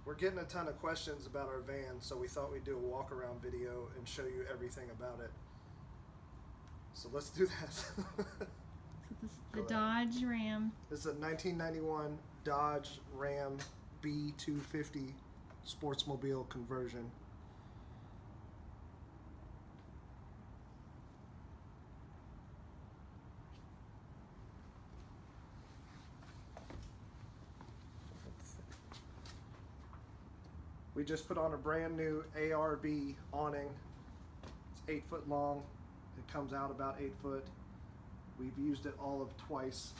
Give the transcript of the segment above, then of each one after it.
We're getting a ton of questions about our van, so we thought we'd do a walk around video and show you everything about it. So let's do that. So this is the Dodge Ram. This is a 1991 Dodge Ram B250 Sportsmobile conversion. We just put on a brand new ARB awning. It's 8 foot long. It comes out about 8 foot. We've used it all of twice.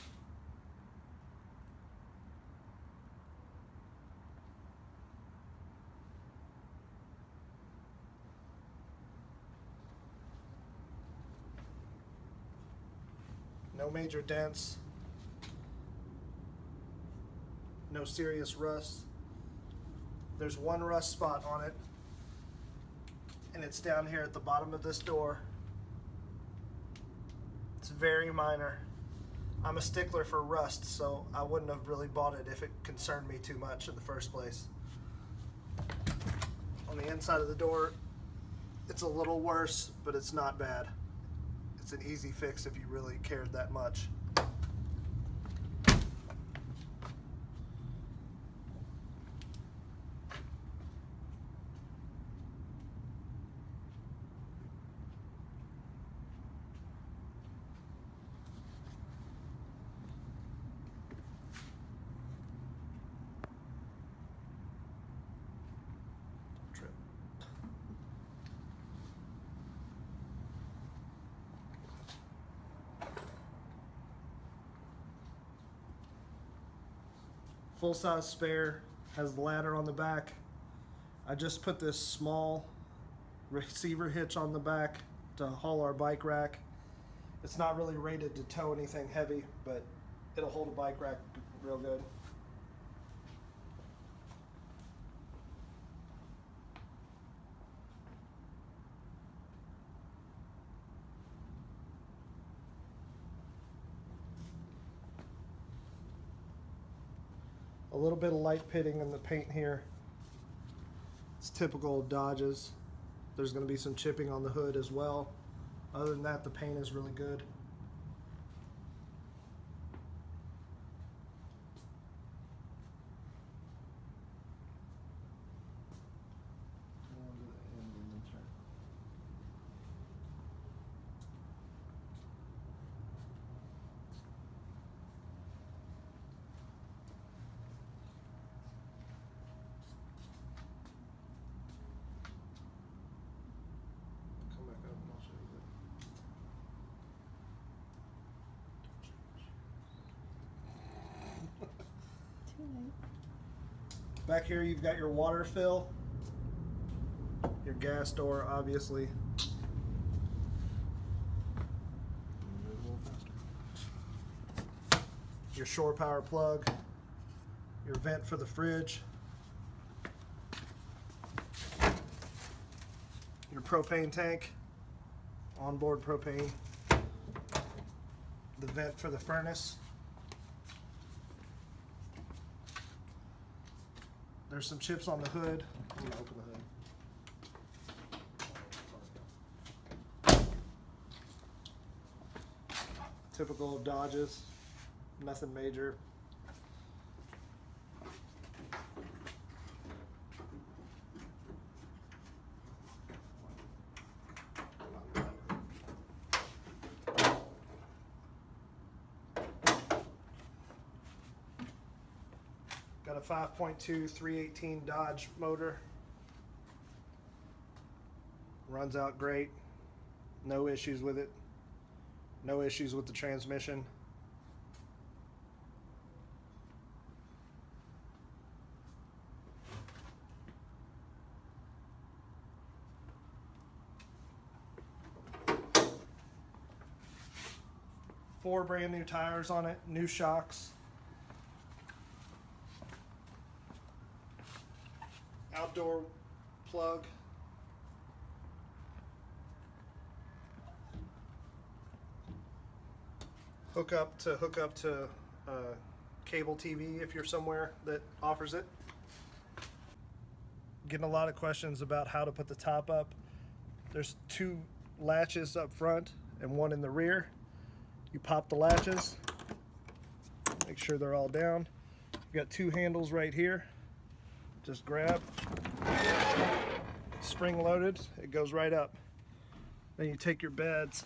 No major dents. No serious rust. There's one rust spot on it, and it's down here at the bottom of this door. It's very minor. I'm a stickler for rust, so I wouldn't have really bought it if it concerned me too much in the first place. On the inside of the door, it's a little worse, but it's not bad. It's an easy fix if you really cared that much. Trip. Full-size spare, has the ladder on the back. I just put this small receiver hitch on the back to haul our bike rack. It's not really rated to tow anything heavy, but it'll hold a bike rack real good. A little bit of light pitting in the paint here. It's typical of Dodges. There's going to be some chipping on the hood as well. Other than that, the paint is really good. Back here you've got your water fill, your gas door obviously. Your shore power plug, your vent for the fridge, your propane tank, onboard propane, the vent for the furnace. There's some chips on the hood. I'm gonna open the hood. Typical of Dodges, nothing major. Got a 5.2 318 Dodge motor. Runs out great. No issues with it. No issues with the transmission. Four brand new tires on it, new shocks. Outdoor plug. Hook up to cable TV if you're somewhere that offers it. getting a lot of questions about how to put the top up. There's 2 latches up front and 1 in the rear. You pop the latches, make sure they're all down. You've got 2 handles right here. Just grab, spring loaded, it goes right up. Then you take your beds,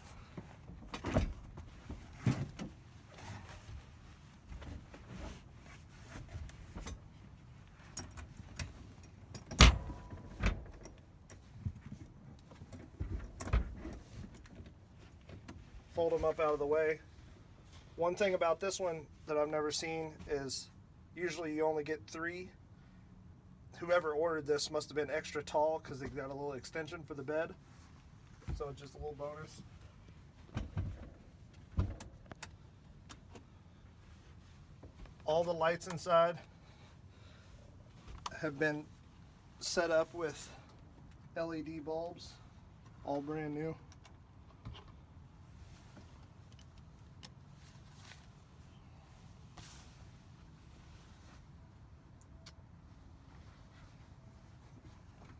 fold them up out of the way. One thing about this one that I've never seen is usually you only get 3. Whoever ordered this must have been extra tall because they got a little extension for the bed. So it's just a little bonus. All the lights inside have been set up with LED bulbs, all brand new.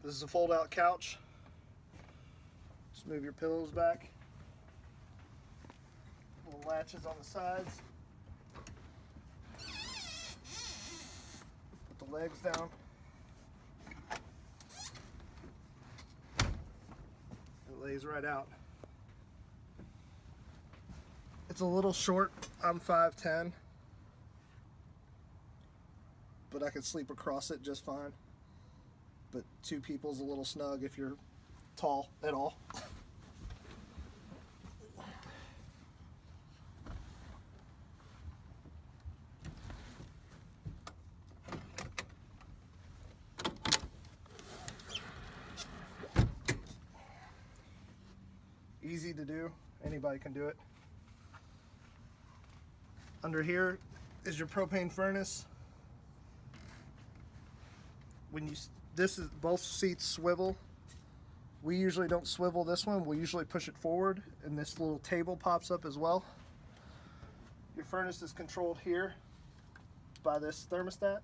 This is a fold-out couch. Just move your pillows back. Little latches on the sides. Put the legs down. It lays right out. It's a little short. I'm 5'10", but I could sleep across it just fine. But 2 people's a little snug if you're tall at all. Easy to do, anybody can do it. Under here is your propane furnace. This is, both seats swivel. We usually don't swivel this one. We usually push it forward, and this little table pops up as well. Your furnace is controlled here by this thermostat.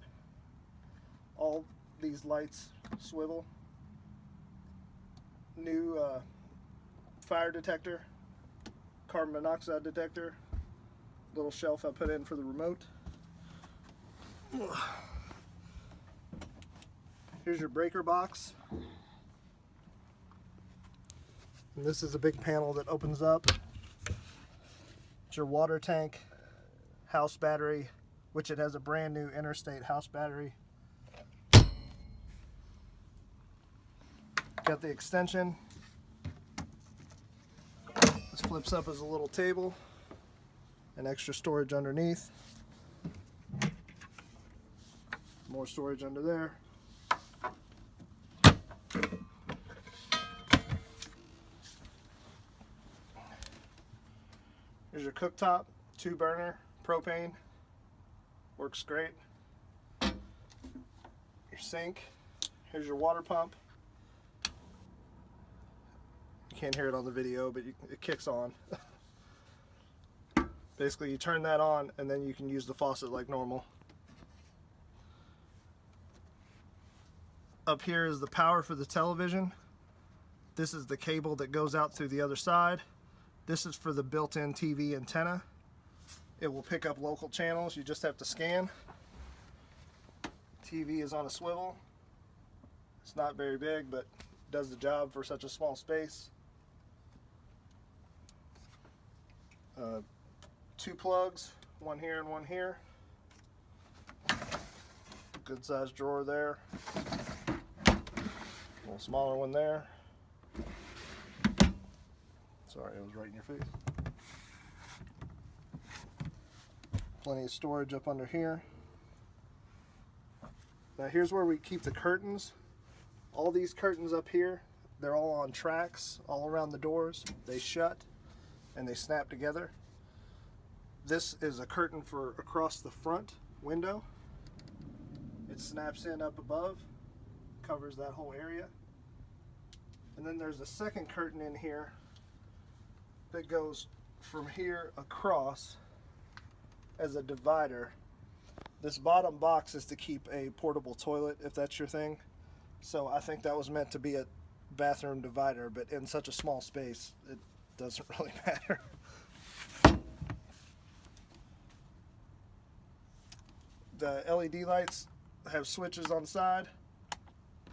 All these lights swivel. New fire detector, carbon monoxide detector. Little shelf I put in for the remote. Here's your breaker box. And this is a big panel that opens up. It's your water tank, house battery, which it has a brand new interstate house battery. Got the extension. This flips up as a little table and extra storage underneath. More storage under there. Here's your cooktop, 2-burner, propane, works great. Your sink, here's your water pump. You can't hear it on the video, but it kicks on. Basically, you turn that on and then you can use the faucet like normal. Up here is the power for the television. This is the cable that goes out through the other side. This is for the built-in TV antenna. It will pick up local channels. You just have to scan. TV is on a swivel. It's not very big, but does the job for such a small space. 2 plugs, one here and one here. Good sized drawer there. A little smaller one there. Sorry, it was right in your face. Plenty of storage up under here. Now here's where we keep the curtains. All these curtains up here, they're all on tracks all around the doors. They shut and they snap together. This is a curtain for across the front window. It snaps in up above, covers that whole area. And then there's a second curtain in here that goes from here across as a divider. This bottom box is to keep a portable toilet if that's your thing. So I think that was meant to be a bathroom divider, but in such a small space, it doesn't really matter. The LED lights have switches on the side.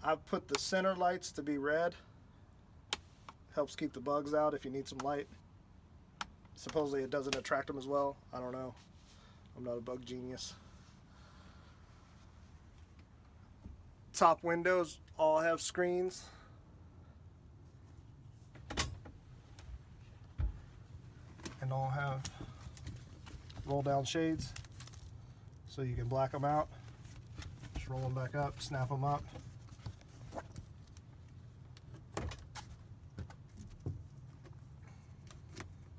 I've put the center lights to be red. Helps keep the bugs out if you need some light. Supposedly it doesn't attract them as well. I don't know. I'm not a bug genius. Top windows all have screens. And all have roll down shades. So you can black them out. Just roll them back up, snap them up.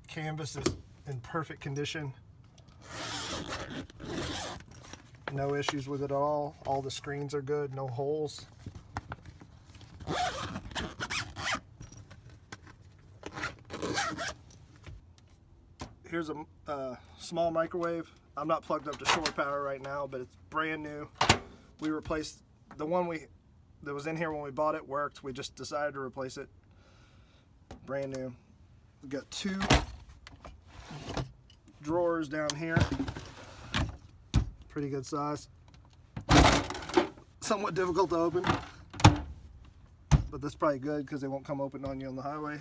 Canvas is in perfect condition. No issues with it at all. All the screens are good, no holes. Here's a small microwave. I'm not plugged up to shore power right now, but it's brand new. We replaced the one that was in here when we bought it, worked. We just decided to replace it. Brand new. We've got 2 drawers down here. Pretty good size. Somewhat difficult to open, but that's probably good because they won't come open on you on the highway.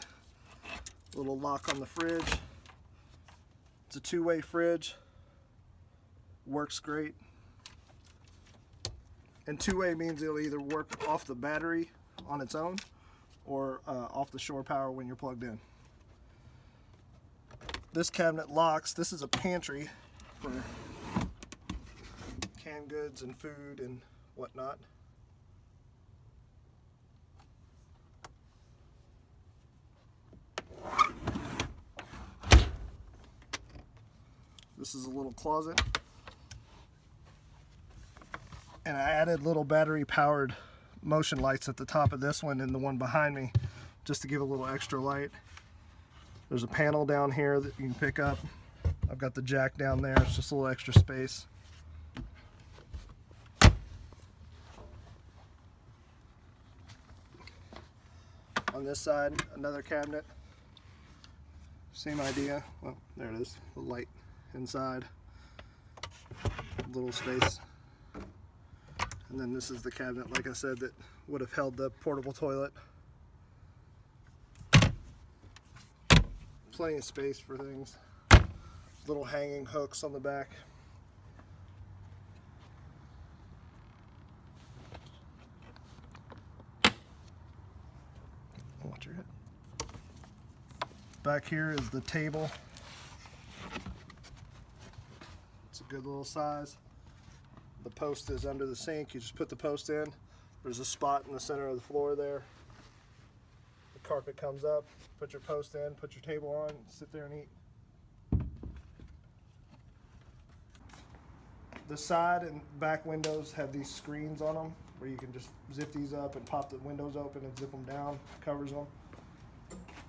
Little lock on the fridge. It's a 2-way fridge. Works great. And 2-way means it'll either work off the battery on its own or off the shore power when you're plugged in. This cabinet locks. This is a pantry for canned goods and food and whatnot. This is a little closet. And I added little battery powered motion lights at the top of this one and the one behind me just to give a little extra light. There's a panel down here that you can pick up. I've got the jack down there. It's just a little extra space. On this side, another cabinet. Same idea. Well, there it is. The light inside. Little space. And then this is the cabinet, like I said, that would have held the portable toilet. Plenty of space for things. Little hanging hooks on the back. Watch your head. Back here is the table. It's a good little size. The post is under the sink. You just put the post in. There's a spot in the center of the floor there. The carpet comes up. Put your post in, put your table on, sit there and eat. The side and back windows have these screens on them where you can just zip these up and pop the windows open and zip them down, covers them.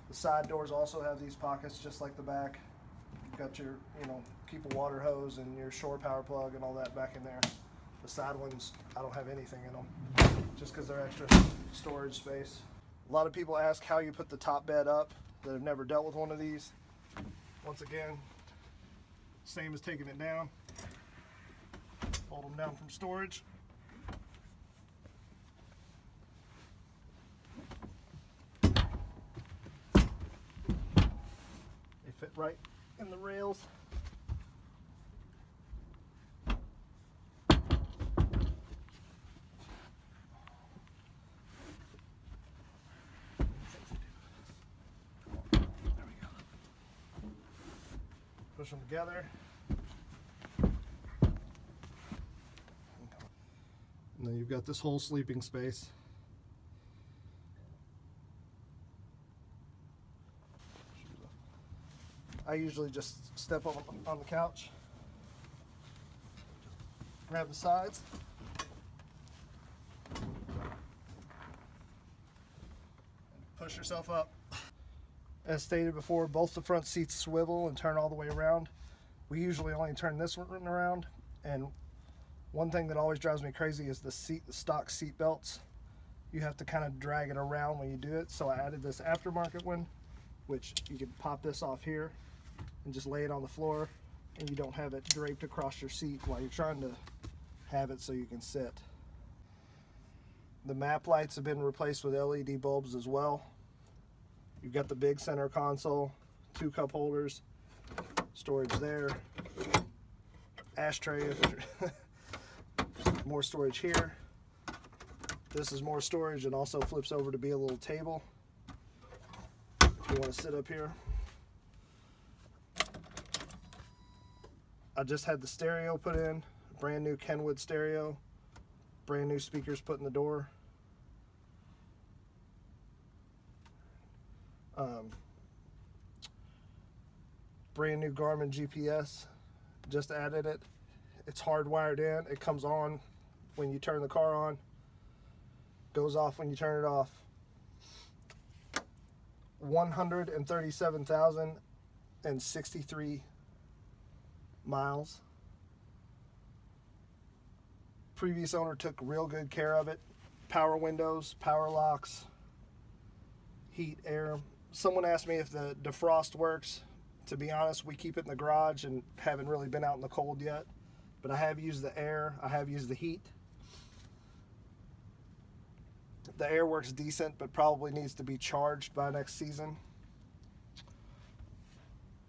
The side doors also have these pockets just like the back. You've got your, keep a water hose and your shore power plug and all that back in there. The side ones, I don't have anything in them just because they're extra storage space. A lot of people ask how you put the top bed up that have never dealt with one of these. Once again, same as taking it down. Fold them down from storage. They fit right in the rails. Push them together. And then you've got this whole sleeping space. I usually just step up on the couch, grab the sides, and push yourself up. As stated before, both the front seats swivel and turn all the way around. We usually only turn this one around, and one thing that always drives me crazy is the stock seat belts. you have to kind of drag it around when you do it. So I added this aftermarket one, which you can pop this off here and just lay it on the floor, and you don't have it draped across your seat while you're trying to have it so you can sit. The map lights have been replaced with LED bulbs as well. You've got the big center console, 2 cup holders, storage there, ashtray, more storage here. This is more storage and also flips over to be a little table if you want to sit up here. I just had the stereo put in, brand new Kenwood stereo, brand new speakers put in the door. Brand new Garmin GPS, just added it. It's hardwired in. It comes on when you turn the car on, goes off when you turn it off. 137,063 miles. Previous owner took real good care of it. Power windows, power locks, heat, air. Someone asked me if the defrost works. To be honest, we keep it in the garage and haven't really been out in the cold yet. But I have used the air, I have used the heat. The air works decent, but probably needs to be charged by next season.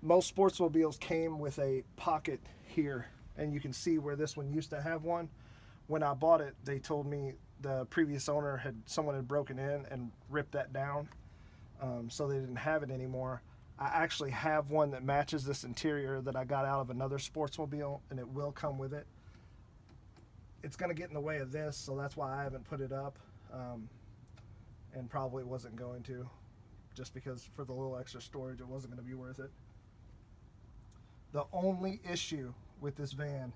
Most Sportsmobiles came with a pocket here, and you can see where this one used to have one. When I bought it, they told me the previous owner someone had broken in and ripped that down, so they didn't have it anymore. I actually have one that matches this interior that I got out of another Sportsmobile, and it will come with it. It's going to get in the way of this, so that's why I haven't put it up, and probably wasn't going to, just because for the little extra storage it wasn't going to be worth it. The only issue with this van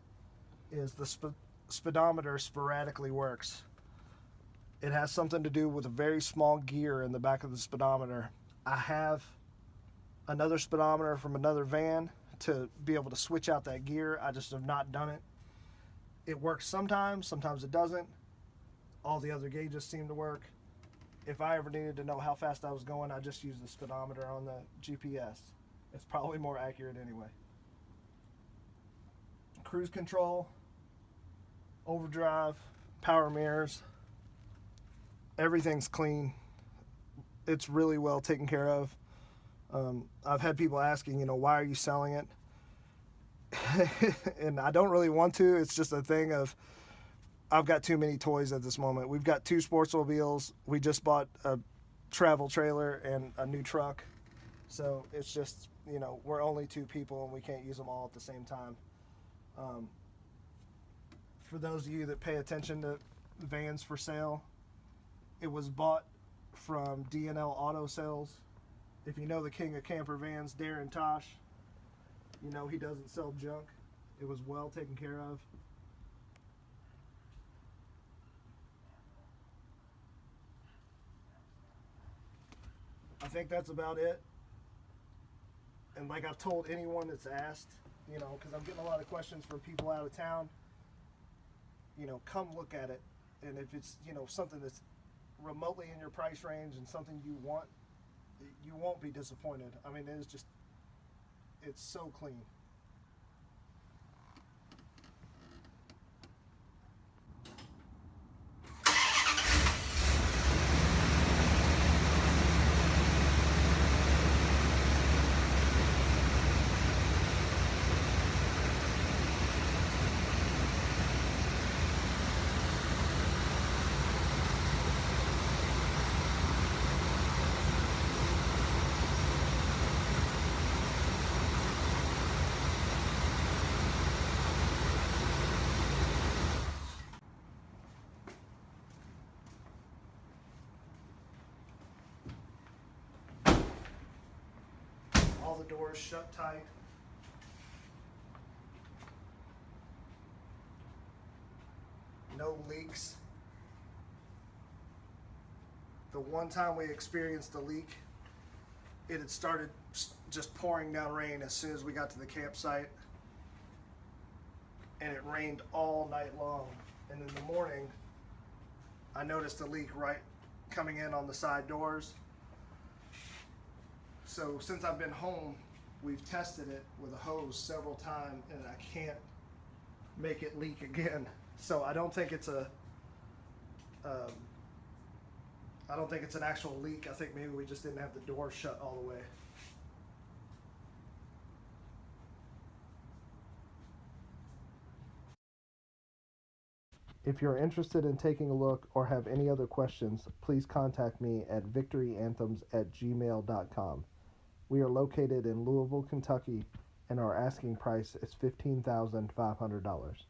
is the speedometer sporadically works. It has something to do with a very small gear in the back of the speedometer. I have another speedometer from another van to be able to switch out that gear. I just have not done it. It works sometimes it doesn't. All the other gauges seem to work. If I ever needed to know how fast I was going, I just use the speedometer on the GPS. It's probably more accurate anyway. Cruise control, overdrive, power mirrors, everything's clean. It's really well taken care of. I've had people asking, why are you selling it? And I don't really want to. It's just a thing of, I've got too many toys at this moment. We've got 2 Sportsmobiles. We just bought a travel trailer and a new truck. So it's just, we're only 2 people and we can't use them all at the same time. For those of you that pay attention to vans for sale, it was bought from D&L Auto Sales. If you know the king of camper vans, Darren Tosh, he doesn't sell junk. It was well taken care of. I think that's about it. And like I've told anyone that's asked, because I'm getting a lot of questions from people out of town, come look at it. And if it's, something that's remotely in your price range and something you want, you won't be disappointed. I mean, it's so clean. All the doors shut tight. No leaks. The one time we experienced a leak, it had started just pouring down rain as soon as we got to the campsite, and it rained all night long. And in the morning, I noticed a leak right coming in on the side doors. So since I've been home, we've tested it with a hose several times, and I can't make it leak again. So I don't think it's I don't think it's an actual leak. I think maybe we just didn't have the door shut all the way. If you're interested in taking a look or have any other questions, please contact me at victoryanthems@gmail.com. We are located in Louisville, Kentucky, and our asking price is $15,500.